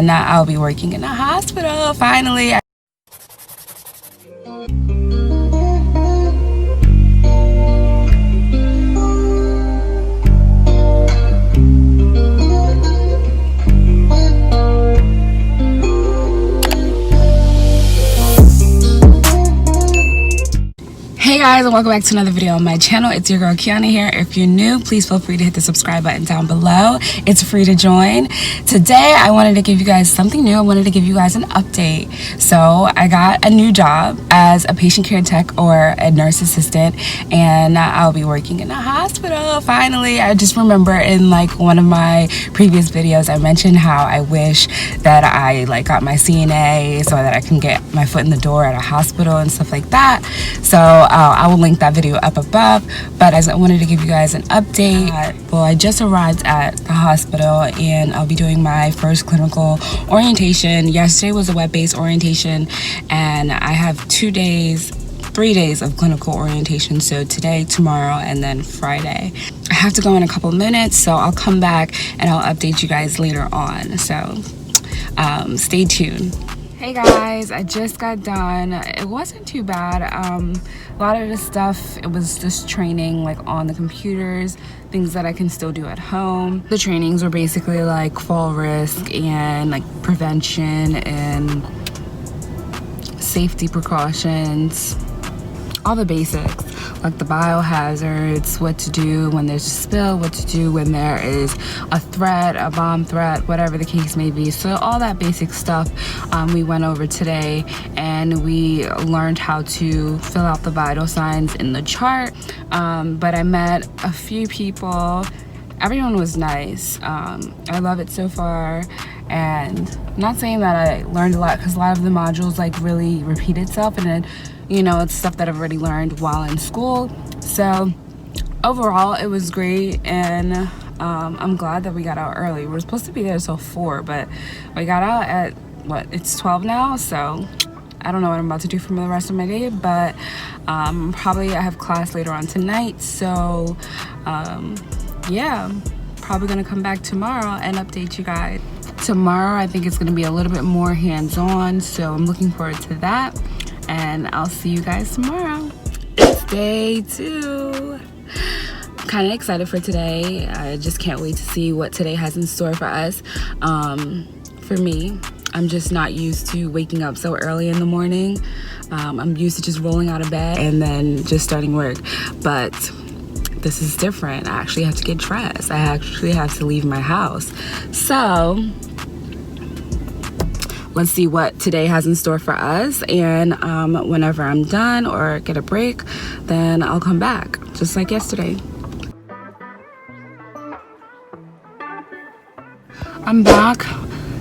And I'll be working in a hospital finally. Hey guys, and welcome back to another video on my channel. It's your girl Kiana here. If you're new, please feel free to hit the subscribe button down below. It's free to join. Today I wanted to give you guys something new. I wanted to give you guys an update. So I got a new job as a patient care tech or a nurse assistant, and I'll be working in a hospital finally. I just remember in like one of my previous videos I mentioned how I wish that I got my CNA so that I can get my foot in the door at a hospital and stuff like that. So I will link that video up above, but as I wanted to give you guys an update, well, I just arrived at the hospital and I'll be doing my first clinical orientation. Yesterday was a web-based orientation, and I have 3 days of clinical orientation, so today, tomorrow, and then Friday. I have to go in a couple minutes, so I'll come back and I'll update you guys later on, so stay tuned. Hey guys, I just got done. It wasn't too bad. A lot of the stuff, it was just training like on the computers, things that I can still do at home. The trainings were basically like fall risk and like prevention and safety precautions, all the basics, like the biohazards, what to do when there's a spill, what to do when there is a threat, a bomb threat, whatever the case may be. So all that basic stuff we went over today, and we learned how to fill out the vital signs in the chart. But I met a few people. Everyone was nice. I love it so far. And I'm not saying that I learned a lot, because a lot of the modules like really repeat itself, and then it's stuff that I've already learned while in school. So overall it was great, and I'm glad that we got out early. We were supposed to be there till 4, but we got out at it's 12 now, so I don't know what I'm about to do for the rest of my day, but probably I have class later on tonight, so yeah, probably gonna come back tomorrow and update you guys. Tomorrow I think it's gonna be a little bit more hands-on, so I'm looking forward to that, and I'll see you guys tomorrow. It's day 2. I'm kind of excited for today. I just can't wait to see what today has in store for us. For me, I'm just not used to waking up so early in the morning. I'm used to just rolling out of bed and then just starting work, but this is different. I actually have to get dressed. I actually have to leave my house. So let's see what today has in store for us, and whenever I'm done or get a break, then I'll come back, just like yesterday. I'm back.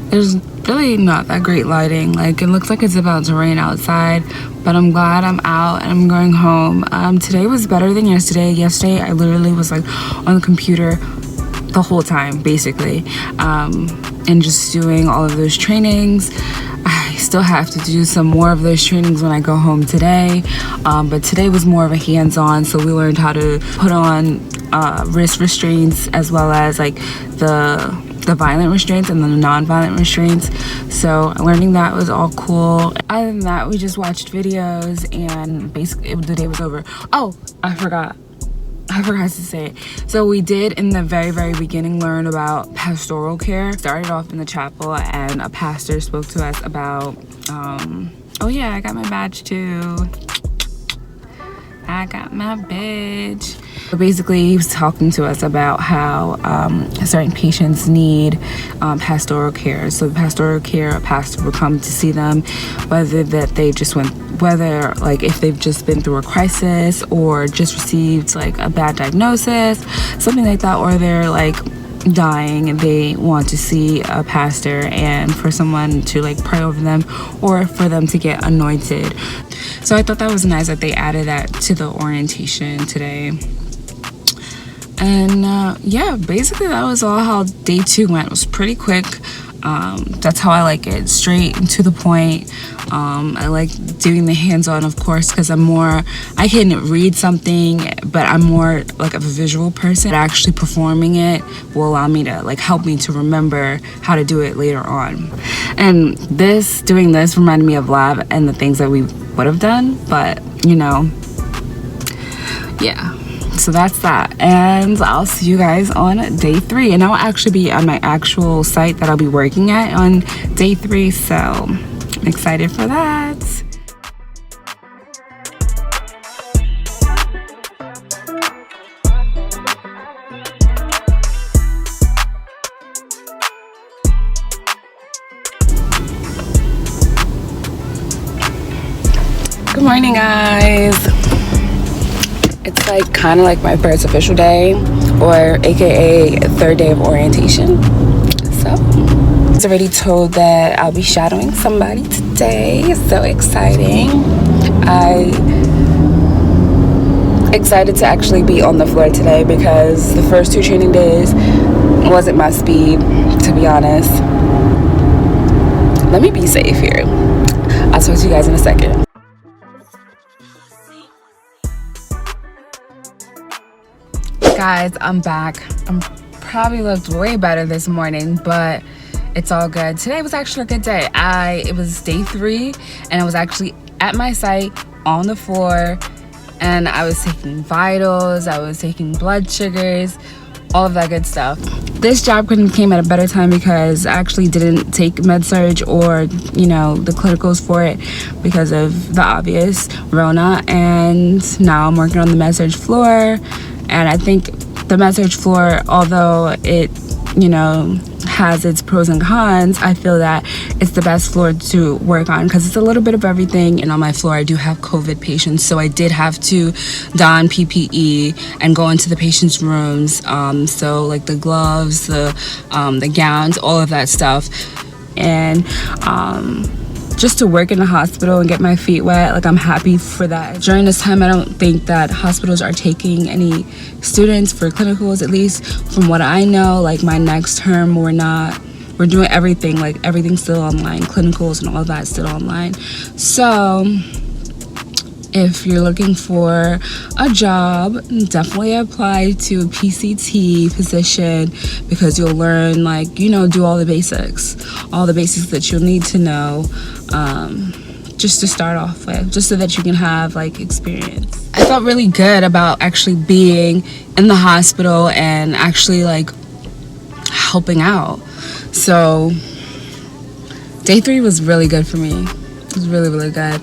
There's really not that great lighting. Like, it looks like it's about to rain outside, but I'm glad I'm out and I'm going home. Today was better than yesterday. Yesterday I literally was like on the computer the whole time, basically, and just doing all of those trainings. I still have to do some more of those trainings when I go home today, but today was more of a hands-on, so we learned how to put on wrist restraints, as well as like the violent restraints and the non-violent restraints. So learning that was all cool. Other than that, we just watched videos, and basically the day was over. Oh, I forgot to say. So we did in the very beginning learn about pastoral care. Started off in the chapel, and a pastor spoke to us about oh yeah, I got my badge too. I got my badge. So basically he was talking to us about how certain patients need pastoral care. So pastoral care, a pastor will come to see them, whether if they've just been through a crisis or just received like a bad diagnosis, something like that, or they're like dying and they want to see a pastor, and for someone to like pray over them, or for them to get anointed. So I thought that was nice that they added that to the orientation today. And yeah, basically that was all how day 2 went. It was pretty quick. That's how I like it, straight and to the point. I like doing the hands-on, of course, because I can read something, but I'm more like of a visual person. Actually performing it will allow me to help me to remember how to do it later on. And doing this reminded me of lab and the things that we would have done, but yeah. So that's that, and I'll see you guys on day 3, and I'll actually be on my actual site that I'll be working at on day 3, so I'm excited for that. Good morning, guys. It's kind of like my first official day, or aka 3rd day of orientation. So I was already told that I'll be shadowing somebody today. So exciting. Excited to actually be on the floor today, because the first 2 training days wasn't my speed, to be honest. Let me be safe here. I'll talk to you guys in a second. Guys, I'm back. I'm probably looked way better this morning, but it's all good. Today was actually a good day. It was day 3, and I was actually at my site on the floor, and I was taking vitals, I was taking blood sugars, all of that good stuff. This job couldn't came at a better time, because I actually didn't take med-surg or the clinicals for it because of the obvious Rona, and now I'm working on the med-surg floor. And I think the med-surg floor, although it has its pros and cons, I feel that it's the best floor to work on, because it's a little bit of everything. And on my floor I do have COVID patients, so I did have to don PPE and go into the patients' rooms, so like the gloves, the gowns, all of that stuff. And just to work in the hospital and get my feet wet, I'm happy for that. During this time, I don't think that hospitals are taking any students for clinicals, at least from what I know. My next term, we're doing everything, everything's still online, clinicals and all of that still online. So if you're looking for a job, definitely apply to a PCT position, because you'll learn do all the basics that you'll need to know, just to start off with, just so that you can have experience. I felt really good about actually being in the hospital and actually helping out. So day 3 was really good for me. It was really, really good.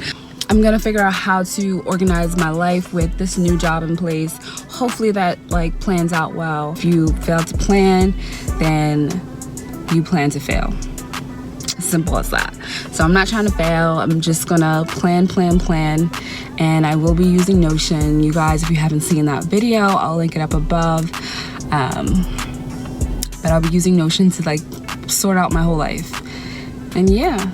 I'm gonna figure out how to organize my life with this new job in place. Hopefully that plans out well. If you fail to plan, then you plan to fail. Simple as that. So I'm not trying to fail. I'm just gonna plan, and I will be using Notion. You guys, if you haven't seen that video, I'll link it up above. But I'll be using Notion to sort out my whole life. And yeah.